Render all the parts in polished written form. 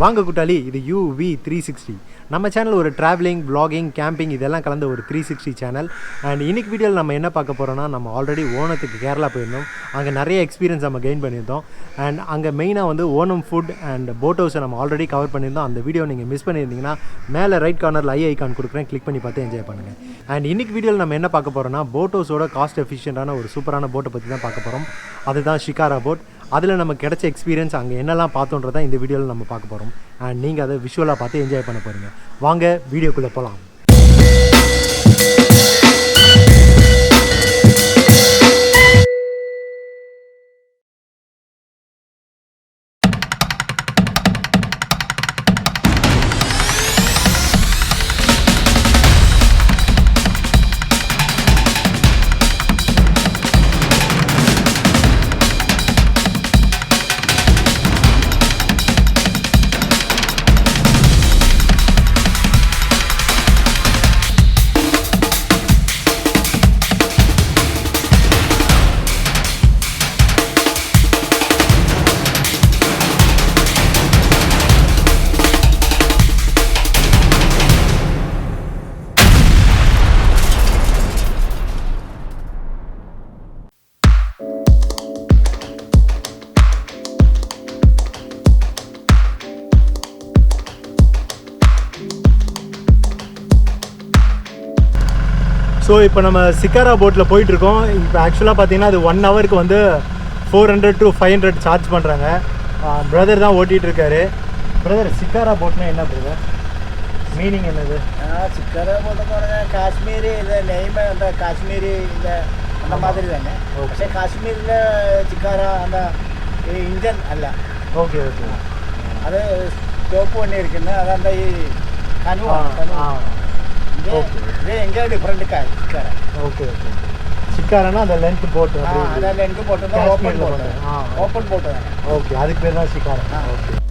வாங்க கூட்டாளி, இது UV360. நம்ம சேனல் ஒரு ட்ராவலிங், vlogging, கேம்பிங் இதெல்லாம் கலந்த ஒரு 360 சேனல். அண்ட் இன்னைக்கு வீடியோவில் நம்ம என்ன பார்க்க போகிறோம்னா, நம்ம ஆல்ரெடி ஓணத்துக்கு கேரளா போயிருந்தோம். அங்கே நிறைய எக்ஸ்பீரியன்ஸ் நம்ம கெயின் பண்ணியிருந்தோம். அண்ட் அங்கே மெயினாக வந்து ஓணம் ஃபுட் அண்ட் போட் ஹவுஸை நம்ம ஆல்ரெடி கவர் பண்ணியிருந்தோம். அந்த வீடியோ நீங்கள் மிஸ் பண்ணியிருந்தீங்கன்னா மேலே ரைட் கார்னரில் ஐகான் கொடுக்குறேன், கிளிக் பண்ணி பார்த்து என்ஜாய் பண்ணுங்கள். அண்ட் இன்னைக்கு வீடியோவில் நம்ம என்ன பார்க்க போகிறோம்னா, போட் ஹவுஸோட காஸ்ட் எஃபிஷியண்டான ஒரு சூப்பரான போட்டை பற்றி தான் பார்க்க போகிறோம். அதுதான் ஷிகாரா போட். அதில் நமக்கு கிடைச்ச எக்ஸ்பீரியன்ஸ் அங்கே என்னெல்லாம் பார்த்தோன்றதை இந்த வீடியோவில் நம்ம பார்க்க போகிறோம். அண்ட் நீங்கள் அதை விஷுவலாக பார்த்து என்ஜாய் பண்ண போகிறீங்க. வாங்க வீடியோக்குள்ளே போகலாம். ஸோ இப்போ நம்ம சிக்காரா போட்டில் போயிட்டுருக்கோம். இப்போ ஆக்சுவலாக பார்த்தீங்கன்னா அது 1 ஹவருக்கு வந்து 400 to 500 சார்ஜ் பண்ணுறாங்க. பிரதர் தான் ஓட்டிகிட்டு இருக்காரு. பிரதர், சிக்காரா போட்னா என்ன பிரதர், மீனிங் என்னது? சிக்காரா போட்டுன்னு പറഞ്ഞാൽ காஷ்மீரி இது நெய்மை அந்த காஷ்மீரி இந்த அந்த மாதிரி தானே. പക്ഷേ காஷ்மீரில் சிக்காரா அந்த இன்ஜன் அல்ல. Okay okay. அது ஸ்டோப் பண்ணி இருக்குன்னு அது அந்த கனுவா இது எங்கே டிஃப்ரெண்ட் சிக்காரா. Okay okay. சிக்காரானா அந்த லென்த் போட்டு, அந்த லென்த் போட்டு தான் ஓப்பன் போட்டு. ஓப்பன் போட்டு தானே. ஓகே, அதுக்கு பேர் தான் சிக்காரா. ஓகே.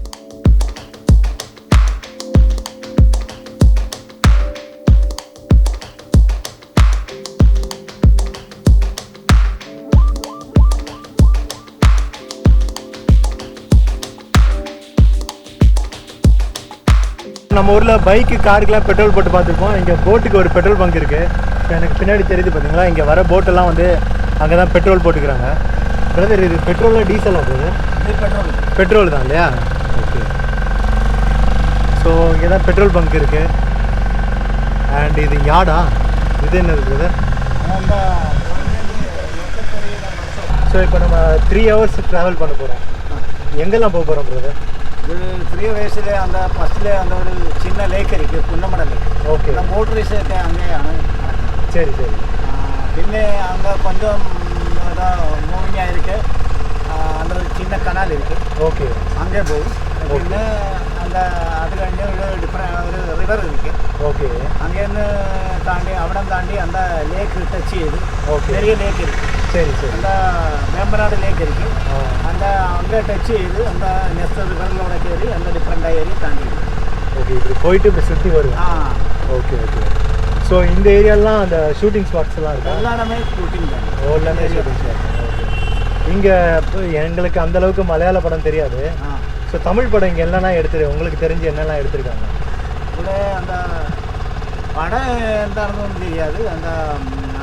நம்ம ஊரில் பைக்கு, காருக்கெலாம் பெட்ரோல் போட்டு பார்த்துருப்போம். இங்கே போட்டுக்கு ஒரு பெட்ரோல் பங்க் இருக்குது. இப்போ எனக்கு பின்னாடி தெரியுது பார்த்தீங்களா, இங்கே வர போட்டெல்லாம் வந்து அங்கே தான் பெட்ரோல் போட்டுக்கிறாங்க. பிரதர், இது பெட்ரோலா டீசலா? பிரதர் பெட்ரோல் தான் இல்லையா? ஓகே. ஸோ இங்கே தான் பெட்ரோல் பங்க் இருக்குது. அண்ட் இது யார்டா? இது என்னது பிரதர்? ஸோ இப்போ நம்ம 3 hours ட்ராவல் பண்ண போகிறோம். எங்கெல்லாம் போக போகிறோம் பிரதர்? இது 3 வயசில் அந்த ஃபஸ்ட்டில் அந்த ஒரு சின்ன லேக் இருக்குது, புன்னமட லேக். ஓகே. அந்த மோட்டர் ரேஸுக்கு அங்கேയാണ്. சரி சரி. പിന്നെ அங்கே கொஞ்சம் மூவிங் ஆகிருக்கு. அந்த ஒரு சின்ன கனால் இருக்குது. ஓகே. அங்கே போகும். പിന്നെ அந்த அது കഴിഞ്ഞ് ஒரு டிஃப்ரெண்ட் ஒரு ரிவர் இருக்குது. ஓகே. அங்கேருந்து தாண்டி அവിടം தாண்டி அந்த லேக் டச் செய்யுது. ஓகே. பெரிய லேக் இருக்குது. சரி சரி. அந்த வேம்பநாடு லேக் இருக்குது. அந்த அங்கே டச் செய்யுது. அந்த நெக்ஸ்ட் ரிவரிலோட கேரி அந்த டிஃப்ரெண்டாக ஏறி தாண்டி. ஓகே. இப்படி போயிட்டு இப்போ சுற்றி வருவோம். Okay okay. ஸோ இந்த ஏரியாலாம் அந்த ஷூட்டிங் ஸ்பாட்ஸ்லாம் இருக்குது. எல்லாமே ஷூட்டிங் தான். எல்லாமே ஷூட்டிங் ஸ்பாட்ஸ். ஓகே. இங்கே எங்களுக்கு அந்தளவுக்கு மலையாள படம் தெரியாது. ஸோ தமிழ் படம் இங்கே என்னெல்லாம் உங்களுக்கு தெரிஞ்சு என்னெல்லாம் எடுத்திருக்காங்க? ഇവിടെ அந்த படம் എന്താണെന്നൊന്നും தெரியாது. அந்த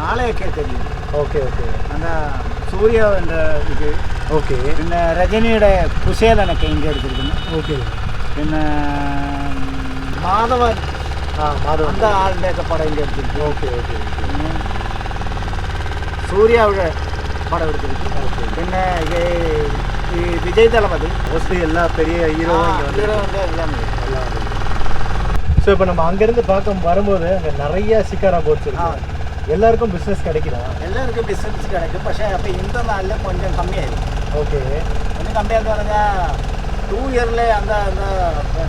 ஆலயக்கே தெரியும். Okay okay. அந்த சூர்யா என்ற இது. ஓகே. പിന്നെ രജനിയുടെ കുശേലനൊക്കെ இங்கே எடுத்திருக்குங்க. ஓகே. പിന്നെ മാധവൻ அந்த ஆளுடையொക്കെ படம் இங்கே எடுத்திருக்கு. Okay okay. പിന്നെ சூர்யாவோட படம் எடுத்திருக்கு. പിന്നെ விஜய் தளபதி மோஸ்ட்லி எல்லா பெரிய ஹீரோவும் இங்கே வந்து எல்லாமே. ஸோ இப்போ நம்ம அங்கேருந்து வரும்போது அங்கே நிறைய சிக்காரா போட்ஸ் இருக்கு. எல்லாருக்கும் பிஸ்னஸ் கிடைக்குதா? எல்லாருக்கும் பிஸ்னஸ் கிடைக்கும். പക്ഷേ അപ്പോൾ இந்த நாளில் கொஞ்சம் கம்மியாயிருக்கும். ஓகே. கொஞ்சம் கம்மியாக പറഞ്ഞാൽ 2 இயரில் அந்த அந்த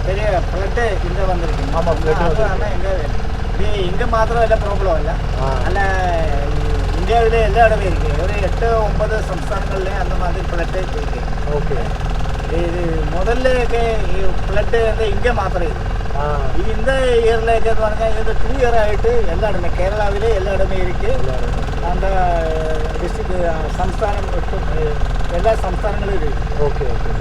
பெரிய ஃப்ளட்டு இங்கே வந்திருக்கு. ஆமாம், ஃப்ளட்டு அதுதான் எங்கே இது இங்கே மாத்திரம் இல்லை, ப்ராப்ளம் இல்லை. அல்ல இந்தியாவிலே எல்லா இடமே இருக்குது. ஒரு 8-9 സംസ്ഥാനങ്ങളിலே அந்த மாதிரி ஃப்ளட்டு இருக்குது. ஓகே. இது முதல்லக்கு ஃப்ளட்டு வந்து இங்கே மாத்திரம் இருக்குது. இந்த இயர்லேக்கு പറഞ്ഞാൽ இது 2 இயர் ஆகிட்டு எல்லா இடமே கேரளாவிலே எல்லா இடமே இருக்குது. அந்த டிஸ்ட்ரிக்ட் சம்ஸ்தானம் எல்லா சம்ஸ்தானங்களும் இருக்குது. Okay okay.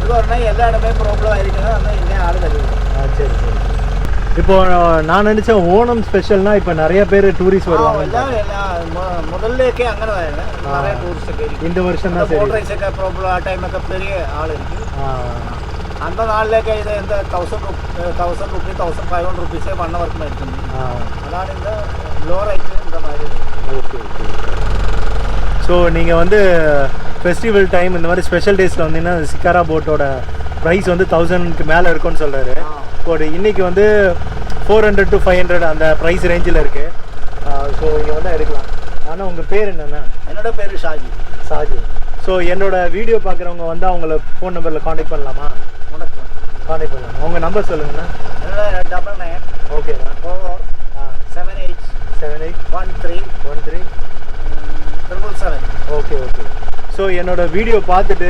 அது வரனா எல்லா இடமே ப்ராப்ளம் ஆயிருக்குன்னா அந்த இங்கே ஆள் வருது. சரி சரி. இப்போ நான் நினச்சேன் ஓணம் ஸ்பெஷல்னால் இப்போ நிறைய பேர் டூரிஸ்ட் வருவாங்க. முதல்லேக்கே அங்கே நிறைய டூரிஸ்ட் இந்த வருஷம் தான் மோட்டரைஸൊക്കെ ப்ராப்ளம் ആ ടൈമൊക്കെ பெரிய ஆள் இருக்கு. அந்த நாளிலேயே இது இந்த 1000 ரூபி 1500 ருபீஸே பண்ண ஒர்க் எடுத்துங்க. அதான் இந்த லோ ரைட்டு இந்த மாதிரி. Okay okay. ஸோ நீங்கள் வந்து ஃபெஸ்டிவல் டைம் இந்த மாதிரி ஸ்பெஷல் டேஸில் வந்தீங்கன்னா சிக்காரா போட்டோட ப்ரைஸ் வந்து 1000க்கு மேலே இருக்குன்னு சொல்கிறாரு. ஒரு இன்றைக்கி வந்து 400 to 500 அந்த ப்ரைஸ் ரேஞ்சில் இருக்குது. ஸோ இங்கே வந்து எடுக்கலாம். ஆனால் உங்கள் பேர் என்னென்னா? என்னோட பேர் ஷாஜி. ஷாஜி. ஸோ என்னோட வீடியோ பார்க்குறவங்க வந்து அவங்கள ஃபோன் நம்பரில் காண்டாக்ட் பண்ணலாமா? காண்டாக்ட் பண்ணலாம். உங்கள் நம்பர் சொல்லுங்கண்ணா. என்னோட 99. ஓகேண்ணா. 7813 ஓகே ஓகே. ஸோ என்னோட வீடியோ பார்த்துட்டு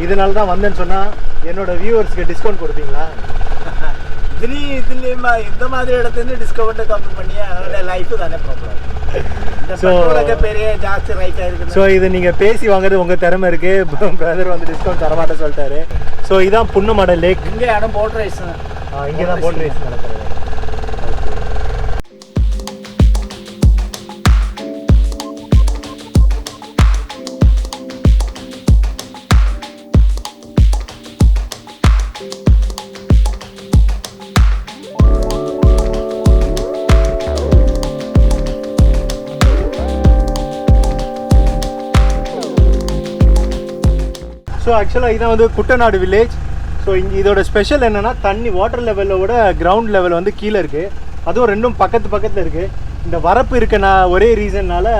இதனால தான் வந்தேன்னு சொன்னால் என்னோட வியூவர்ஸ்க்கு டிஸ்கவுண்ட் கொடுப்பீங்களா? இதுலேயும் இந்த மாதிரி இடத்துல டிஸ்கவுண்ட் கம்மி பண்ணி அவங்களோட லைஃப் தானே ப்ராப்ளம். பெரிய ஜாஸ்தி ரைட் ஆயிருக்கு. ஸோ இது நீங்கள் பேசி வாங்குறது உங்கள் திறமை இருக்குது. பிரதர் வந்து டிஸ்கவுண்ட் தரமாட்டேன்னு சொல்லிட்டாரு. ஸோ இதான் புன்னமடை லேக். இங்கே இடம் போட் ரைஸ். இங்கே தான் போட் ரைஸ் நடக்கிறது. ஸோ ஆக்சுவலாக இதான் வந்து குட்டநாடு வில்லேஜ். ஸோ இங்கே இதோட ஸ்பெஷல் என்னென்னா தண்ணி வாட்டர் லெவலோட கிரவுண்ட் லெவல் வந்து கீழே இருக்குது. அதுவும் ரெண்டும் பக்கத்தில் இருக்குது. இந்த வரப்பு இருக்க ஒரே ரீசன்னால்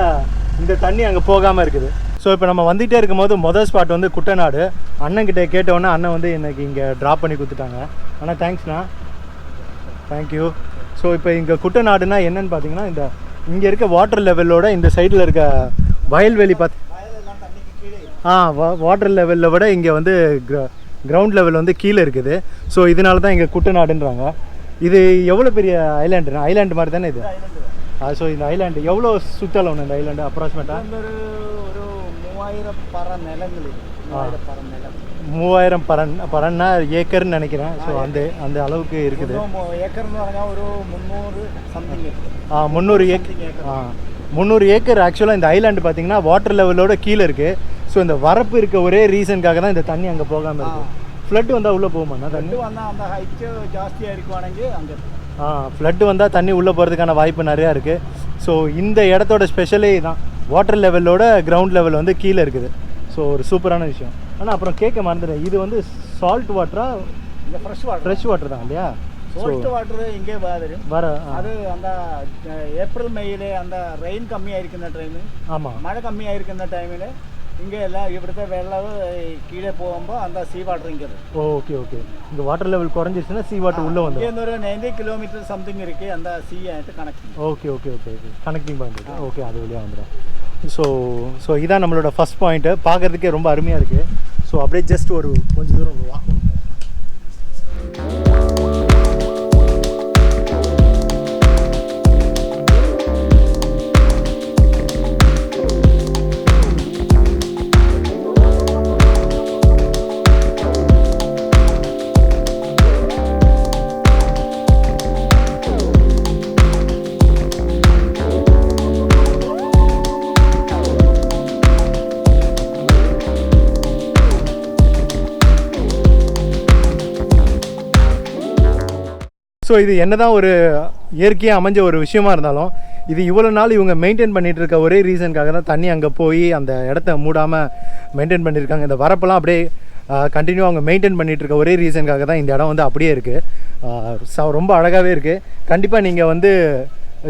இந்த தண்ணி அங்கே போகாமல் இருக்குது. ஸோ இப்போ நம்ம வந்துகிட்டே இருக்கும்போது மொதல் ஸ்பாட் வந்து குட்டநாடு. அண்ணன்கிட்ட கேட்டோன்னே அண்ணன் வந்து எனக்கு இங்கே ட்ராப் பண்ணி கொடுத்துட்டாங்க. அண்ணா தேங்க்ஸ்ண்ணா, தேங்க்யூ. ஸோ இப்போ இங்கே குட்டநாடுனா என்னென்னு பார்த்தீங்கன்னா இந்த இங்கே இருக்க வாட்டர் லெவலோட இந்த சைடில் இருக்க வயல்வெளி வாட்டர் லெவலில் விட இங்கே வந்து கிரவுண்ட் லெவல் வந்து கீழே இருக்குது. ஸோ இதனால தான் இங்கே குட்டநாடுன்றாங்க. இது எவ்வளோ பெரிய ஐலாண்டுண்ணா? ஐலாண்டு மாதிரி தானே இது? ஸோ இந்த ஐலாண்டு எவ்வளோ சுற்றளவுண்ணா இந்த ஐலாண்டு அப்ராக்சிமேட்டாக? ஒரு 3000 பற நிலங்கள். 3000 பரன்னா ஏக்கர்னு நினைக்கிறேன். ஸோ அந்த அளவுக்கு இருக்குது. ஏக்கர்னு പറഞ്ഞാல் ஒரு 300 சம்திங். 300 ஏக்கர். 300 ஏக்கர். ஆக்சுவலாக இந்த ஐலாண்டு பார்த்தீங்கன்னா வாட்டர் லெவலோட கீழே இருக்குது. ஸோ இந்த வரப்பு இருக்க ஒரே ரீசனுக்காக தான் இந்த தண்ணி அங்கே போகாமல் இருக்குது. ஃப்ளட்டு வந்தால் உள்ளே போகுமாண்ணா தண்ணி? வந்தால் அந்த ஹைட்டு ஜாஸ்தியாக இருக்குவானங்க அங்கே. ஃப்ளட்டு வந்தால் தண்ணி உள்ளே போகிறதுக்கான வாய்ப்பு நிறையா இருக்குது. ஸோ இந்த இடத்தோட ஸ்பெஷலே தான் வாட்டர் லெவலோட கிரவுண்ட் லெவல் வந்து கீழே இருக்குது. ஸோ ஒரு சூப்பரான விஷயம். ஆனால் அப்புறம் கேட்க மறந்துடுறேன், இது வந்து சால்ட் வாட்டரா? இந்த ஃப்ரெஷ் வாட்டர் தான் இல்லையா? சால்ட் வாட்டர் இங்கே அது அந்த ஏப்ரல் மேயிலே அந்த ரெயின் கம்மியாയിരിക്കുന്ന ടൈമിൽ. ஆமாம், மழை கம்மியாയിരിക്കുന്ന ടൈമിൽ இங்கே எல்லாம் இവിടുത്തെ വെള്ളം கீழே போகும்போது அந்த சீ வாட்டர் இங்கே. Okay okay. இந்த வாட்டர் லெவல் குறைஞ்சிச்சுன்னா சீ வாட்டர் உள்ளே வந்து இங்கே ஒரு 90 கிலோமீட்டர் சம்திங் இருக்குது அந்த சீ ஆகிட்டு connecting. Okay okay okay okay. Connecting point. Okay, அது வழியாக வந்துடும். ஸோ இதான் நம்மளோட ஃபஸ்ட் பாயிண்ட்டு. பார்க்குறதுக்கே ரொம்ப அருமையாக இருக்குது. ஸோ அப்படியே ஜஸ்ட் ஒரு கொஞ்சம் தூரம் வாக் பண்ணுவோம். ஸோ இது என்ன தான் ஒரு இயற்கையாக அமைஞ்ச ஒரு விஷயமா இருந்தாலும் இது இவ்வளோ நாள் இவங்க மெயின்டைன் பண்ணிகிட்டு இருக்க ஒரே ரீசனுக்காக தான் தண்ணி அங்கே போய் அந்த இடத்த மூடாமல் மெயின்டைன் பண்ணியிருக்காங்க. இந்த வரப்பெல்லாம் அப்படியே கண்டினியூ அவங்க மெயின்டைன் பண்ணிகிட்டு இருக்க ஒரே ரீசனுக்காக தான் இந்த இடம் வந்து அப்படியே இருக்குது. ரொம்ப அழகாகவே இருக்குது. கண்டிப்பாக நீங்கள் வந்து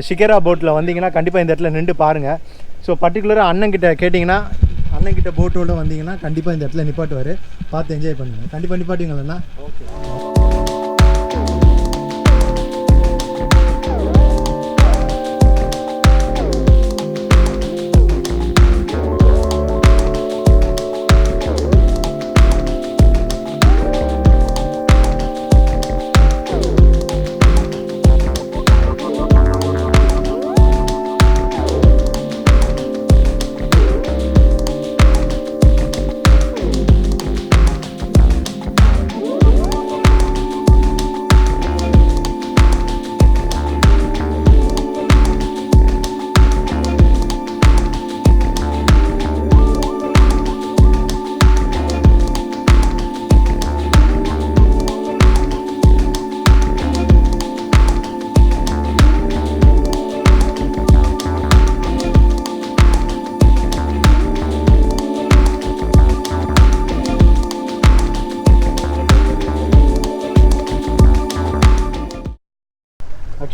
ஷிகரா போட்டில் வந்தீங்கன்னா கண்டிப்பாக இந்த இடத்துல நின்று பாருங்கள். ஸோ பர்டிகுலராக அண்ணன்கிட்ட கேட்டிங்கன்னா அண்ணன்கிட்ட போட்டோட வந்தீங்கன்னா கண்டிப்பாக இந்த இடத்துல நிப்பாட்டுவார். பார்த்து என்ஜாய் பண்ணுங்கள். கண்டிப்பாக நிப்பாட்டுவீங்களா? ஓகே.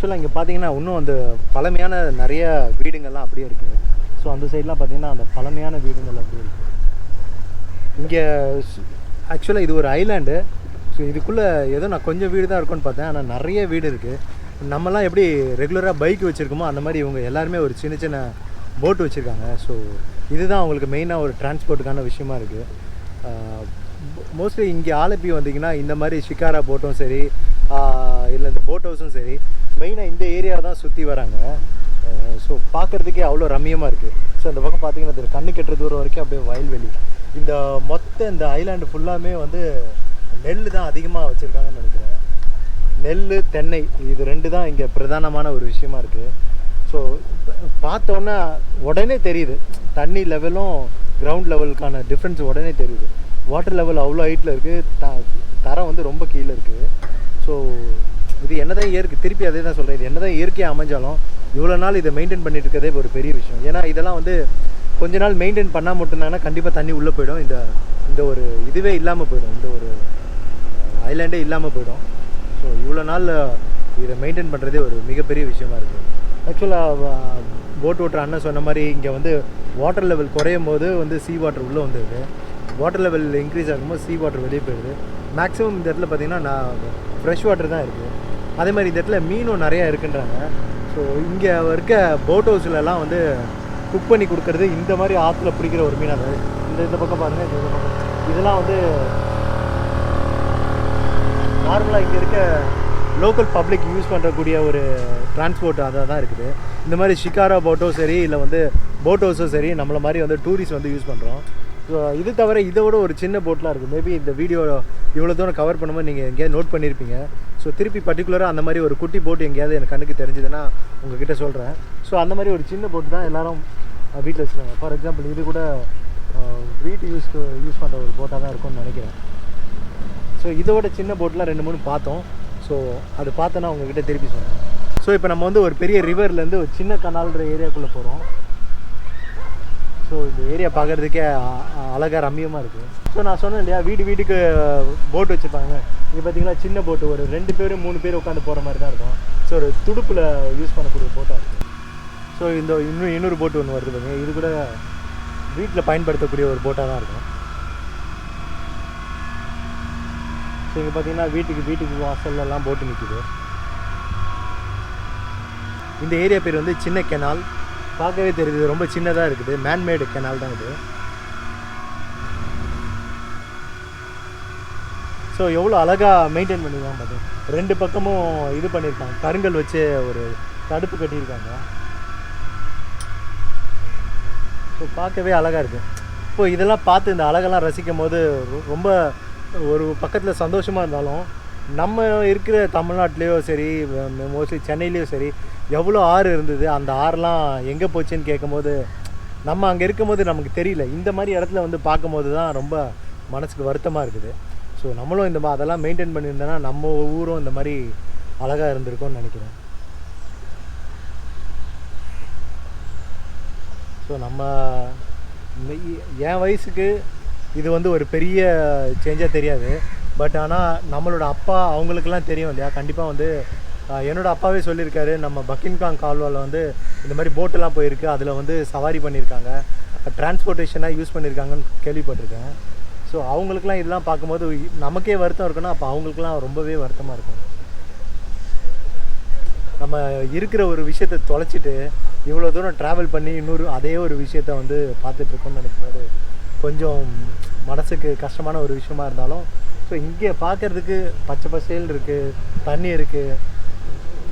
ஆக்சுவலாக இங்கே பார்த்தீங்கன்னா இன்னும் அந்த பழமையான நிறைய வீடுங்கள்லாம் அப்படியே இருக்குது. ஸோ அந்த சைட்லாம் பார்த்தீங்கன்னா அந்த பழமையான வீடுங்கள் அப்படியே இருக்குது. இங்கே ஆக்சுவலாக இது ஒரு ஐலாண்டு. ஸோ இதுக்குள்ளே ஏதோ நான் கொஞ்சம் வீடு தான் இருக்குன்னு பார்த்தேன், ஆனால் நிறைய வீடு இருக்குது. நம்மலாம் எப்படி ரெகுலராக பைக் வச்சுருக்கோமோ அந்த மாதிரி இவங்க எல்லாருமே ஒரு சின்ன சின்ன போட் வச்சுருக்காங்க. ஸோ இதுதான் அவங்களுக்கு மெயினாக ஒரு டிரான்ஸ்போர்ட்டுக்கான விஷயமா இருக்குது. மோஸ்ட்லி இங்கே ஆலப்பி வந்தீங்கன்னா இந்த மாதிரி ஷிகாரா போட்டும் சரி இல்லை இந்த போட் ஹவுஸும் சரி மெயினாக இந்த ஏரியா தான் சுற்றி வராங்க. ஸோ பார்க்குறதுக்கே அவ்வளோ ரம்மியமாக இருக்குது. ஸோ அந்த பக்கம் பார்த்தீங்கன்னா இது கண்ணு கெட்டுற தூரம் வரைக்கும் அப்படியே வயல்வெளி. இந்த இந்த ஐலாண்டு ஃபுல்லாமே வந்து நெல் தான் அதிகமாக வச்சுருக்காங்கன்னு நினைக்கிறேன். நெல், தென்னை இது 2 தான் இங்கே பிரதானமான ஒரு விஷயமா இருக்குது. ஸோ பார்த்தோன்னா உடனே தெரியுது தண்ணி லெவலும் கிரவுண்ட் லெவலுக்கான டிஃப்ரென்ஸ் உடனே தெரியுது. வாட்டர் லெவல் அவ்வளோ ஹைட்டில் இருக்குது, தரம் வந்து ரொம்ப கீழே இருக்குது. ஸோ இது என்ன தான் திருப்பி அதே தான் சொல்கிறேன், இது என்ன தான் இயற்கையாக அமைஞ்சாலும் இவ்வளோ நாள் இதை மெயின்டைன் பண்ணிட்டு இருக்கதே ஒரு பெரிய விஷயம். ஏன்னா இதெல்லாம் வந்து கொஞ்ச நாள் மெயின்டைன் பண்ணால் மட்டும்தாங்கன்னா கண்டிப்பாக தண்ணி உள்ளே போயிடும். இந்த ஒரு இதுவே இல்லாமல் போயிடும், இந்த ஒரு ஐலாண்டே இல்லாமல் போயிடும். ஸோ இவ்வளோ நாள் இதை மெயின்டைன் பண்ணுறதே ஒரு மிகப்பெரிய விஷயமா இருக்குது. ஆக்சுவலாக போட் ஓட்டுற அண்ணன் சொன்ன மாதிரி இங்கே வந்து வாட்டர் லெவல் குறையும் போது வந்து சீ வாட்டர் உள்ளே வந்துடுது, வாட்டர் லெவல் இன்க்ரீஸ் ஆகும்போது சீ வாட்டர் வெளியே போயிடுது. மேக்ஸிமம் இந்த இடத்துல பார்த்திங்கன்னா ஃப்ரெஷ் வாட்டர் தான் இருக்குது. அதே மாதிரி இந்த இடத்துல மீனும் நிறையா இருக்குன்றாங்க. ஸோ இங்கே இருக்க போட் ஹவுஸ்லலாம் வந்து குக் பண்ணி கொடுக்குறது இந்த மாதிரி ஆற்றுல பிடிக்கிற ஒரு மீன். அது இந்த பக்கம் பாருங்கள், இந்த பக்கம் இதெல்லாம் வந்து நார்மலாக இங்கே இருக்க லோக்கல் பப்ளிக் யூஸ் பண்ணுறக்கூடிய ஒரு டிரான்ஸ்போர்ட் அதாக தான் இருக்குது. இந்த மாதிரி ஷிகாரா போட்டோ சரி இல்லை வந்து போட் ஹவுஸோ சரி நம்மளை மாதிரி வந்து டூரிஸ்ட் வந்து யூஸ் பண்ணுறோம். ஸோ இது தவிர இதோட ஒரு சின்ன போட்லாம் இருக்குது. மேபி இந்த வீடியோ இவ்வளோ தூரம் கவர் பண்ணும்போது நீங்கள் எங்கேயாவது நோட் பண்ணியிருப்பீங்க. ஸோ திருப்பி பர்டிகுலராக அந்த மாதிரி ஒரு குட்டி போட் எங்கேயாவது எனக்கு கண்ணுக்கு தெரிஞ்சதுன்னா உங்ககிட்ட சொல்கிறேன். ஸோ அந்த மாதிரி ஒரு சின்ன போட்டு தான் எல்லோரும் வீட்டில் வச்சுருக்காங்க. ஃபார் எக்ஸாம்பிள் இது கூட வீட்டு யூஸ் பண்ணுற ஒரு போட்டாக தான் இருக்கும்னு நினைக்கிறேன். ஸோ இதோட சின்ன போட்லாம் 2-3 பார்த்தோம். ஸோ அது பார்த்தோன்னா உங்ககிட்ட திருப்பி சொல்கிறேன். ஸோ இப்போ நம்ம வந்து ஒரு பெரிய ரிவர்லேருந்து ஒரு சின்ன கனால்ன்ற ஏரியாக்குள்ளே போகிறோம். ஸோ இந்த ஏரியா பார்க்குறதுக்கே அழகாக ரம்மியமாக இருக்குது. ஸோ நான் சொன்னேன் இல்லையா, வீட்டுக்கு போட் வச்சுருப்பாங்க. இங்கே பார்த்தீங்கன்னா சின்ன போட்டு ஒரு 2 பேர் 3 பேர் உட்காந்து போகிற மாதிரி தான் இருக்கும். ஸோ ஒரு துடுப்பில் யூஸ் பண்ணக்கூடிய போட்டாக இருக்குது. ஸோ இன்னொரு போட்டு ஒன்று வருது பாருங்க, இது கூட வீட்டில் பயன்படுத்தக்கூடிய ஒரு போட்டாக தான் இருக்கும். ஸோ இங்கே பார்த்தீங்கன்னா வீட்டுக்கு வாசல்லாம் போட்டு நிற்குது. இந்த ஏரியா பேர் வந்து சின்ன கெனால். பார்க்கவே தெரியுது ரொம்ப சின்னதாக இருக்குது, மேன்மேடு கெனால் தான் இது. ஸோ எவ்வளோ அழகாக மெயின்டைன் பண்ணியிருக்காங்க பார்த்தீங்க. 2 பக்கமும் இது பண்ணியிருக்காங்க, கருங்கல் வச்சு ஒரு தடுப்பு கட்டியிருக்காங்க. ஸோ பார்க்கவே அழகாக இருக்குது. இப்போ இதெல்லாம் பார்த்து இந்த அழகெல்லாம் ரசிக்கும் போது ரொம்ப ஒரு பக்கத்தில் சந்தோஷமாக இருந்தாலும் நம்ம இருக்கிற தமிழ்நாட்டிலையோ சரி மோஸ்ட்லி சென்னையிலையோ சரி எவ்வளோ ஆறு இருந்தது, அந்த ஆறுலாம் எங்கே போச்சுன்னு கேட்கும்போது நம்ம அங்கே இருக்கும்போது நமக்கு தெரியல. இந்த மாதிரி இடத்துல வந்து பார்க்கும்போது தான் ரொம்ப மனசுக்கு வருத்தமாக இருக்குது. ஸோ நம்மளும் அதெல்லாம் மெயின்டைன் பண்ணியிருந்தோன்னா நம்ம ஊரும் இந்த மாதிரி அழகாக இருந்திருக்கும்னு நினைக்கிறேன். ஸோ என் வயசுக்கு இது வந்து ஒரு பெரிய சேஞ்சாக தெரியாது. பட் ஆனால் நம்மளோட அப்பா அவங்களுக்கெல்லாம் தெரியும் இல்லையா. கண்டிப்பாக வந்து என்னோடய அப்பாவே சொல்லியிருக்காரு, நம்ம பக்கின்காங் கால்வாவில் வந்து இந்த மாதிரி போட்டெல்லாம் போயிருக்கு, அதில் வந்து சவாரி பண்ணியிருக்காங்க, டிரான்ஸ்போர்ட்டேஷனாக யூஸ் பண்ணியிருக்காங்கன்னு கேள்விப்பட்டிருக்கேன். ஸோ அவங்களுக்குலாம் இதெல்லாம் பார்க்கும்போது நமக்கே வருத்தம் இருக்குன்னா அப்போ அவங்களுக்குலாம் ரொம்பவே வருத்தமாக இருக்கும். நம்ம இருக்கிற ஒரு விஷயத்தை தொலைச்சிட்டு இவ்வளோ தூரம் ட்ராவல் பண்ணி அதே ஒரு விஷயத்த வந்து பார்த்துட்ருக்கோன்னு நினைக்கும்போது கொஞ்சம் மனசுக்கு கஷ்டமான ஒரு விஷயமா இருந்தாலும், ஸோ இங்கே பார்க்குறதுக்கு பச்சை பசேல் இருக்குது, தண்ணி இருக்குது.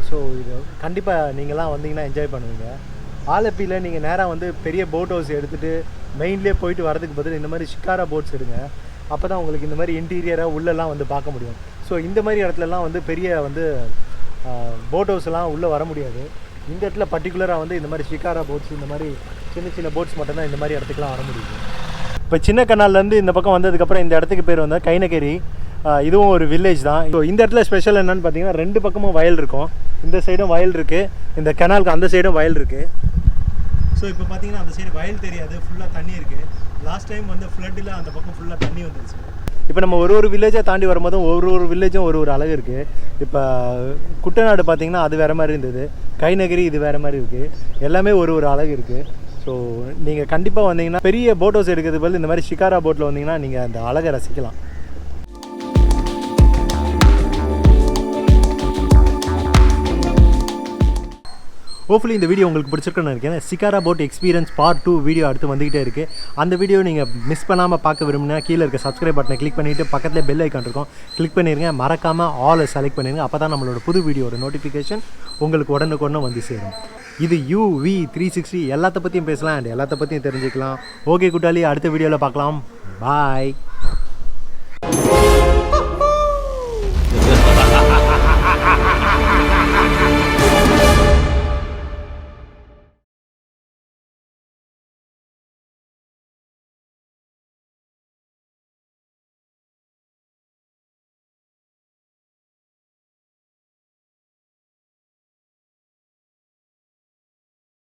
ஸோ இது கண்டிப்பாக நீங்களாம் வந்தீங்கன்னா என்ஜாய் பண்ணுவீங்க. ஆலப்பியில் நீங்கள் நேராக வந்து பெரிய போட் ஹவுஸ் எடுத்துகிட்டு மெயின்லேயே போயிட்டு வரதுக்கு பதில் இந்த மாதிரி ஷிகாரா போட்ஸ் எடுங்க. அப்போ தான் உங்களுக்கு இந்த மாதிரி இன்டீரியராக உள்ளெல்லாம் வந்து பார்க்க முடியும். ஸோ இந்த மாதிரி இடத்துலலாம் வந்து பெரிய வந்து போட் ஹவுஸ்லாம் உள்ளே வர முடியாது. இந்த இடத்துல பர்டிகுலராக வந்து இந்த மாதிரி ஷிகாரா போட்ஸ், இந்த மாதிரி சின்ன போட்ஸ் மட்டும்தான் இந்த மாதிரி இடத்துக்குலாம் வர முடியுது. இப்போ சின்ன கனால்லேருந்து இந்த பக்கம் வந்ததுக்கப்புறம் இந்த இடத்துக்கு பேர் வந்து கைனகேரி. இதுவும் ஒரு வில்லேஜ் தான். ஸோ இந்த இடத்துல ஸ்பெஷல் என்னென்னு பார்த்தீங்கன்னா 2 பக்கமும் வயல் இருக்கும். இந்த சைடும் வயல் இருக்குது, இந்த கனாலுக்கு அந்த சைடும் வயல் இருக்குது. ஸோ இப்போ பார்த்தீங்கன்னா அந்த சைடு வயல் தெரியாது, ஃபுல்லாக தண்ணி இருக்குது. லாஸ்ட் டைம் வந்து ஃப்ளட்டில் அந்த பக்கம் ஃபுல்லாக தண்ணி வந்துருச்சு. இப்போ நம்ம ஒரு வில்லேஜை தாண்டி வரும்போதும் ஒரு வில்லேஜும் ஒரு அழகு இருக்குது. இப்போ குட்டநாடு பார்த்திங்கன்னா அது வேறு மாதிரி இருந்தது, கைநகரி இது வேறு மாதிரி இருக்குது, எல்லாமே ஒரு அழகு இருக்குது. ஸோ நீங்கள் கண்டிப்பாக வந்தீங்கன்னா பெரிய போட் ஹவுஸ் எடுக்கிறது பதில் இந்த மாதிரி ஷிகாரா போட்டில் வந்தீங்கன்னா நீங்கள் அந்த அழகை ரசிக்கலாம். ஹோப்ஃபுல்லி இந்த வீடியோ உங்களுக்கு பிடிச்சிருக்குன்னு நினைக்கிறேன். Shikara boat experience part 2 video அடுத்து வந்துகிட்டே இருக்குது. அந்த வீடியோ நீங்கள் மிஸ் பண்ணாமல் பார்க்க விரும்பினா கீழே இருக்க சப்ஸ்கிரைப் பட்டனை கிளிக் பண்ணிவிட்டு பக்கத்தில் பெல் ஐக்கான் இருக்கும், கிளிக் பண்ணிடுங்க. மறக்காமல் ஆலை செலக்ட் பண்ணிடுங்க. அப்போ தான் நம்மளோட புது வீடியோட நோட்டிஃபிகேஷன் உங்களுக்கு உடனுக்குடனே வந்து சேரும். இது UV360 எல்லாத்த பற்றியும் பேசலாம் அண்ட் எல்லாத்த பற்றியும் தெரிஞ்சுக்கலாம். ஓகே கூட்டாளி, அடுத்த வீடியோவில் பார்க்கலாம். பாய்.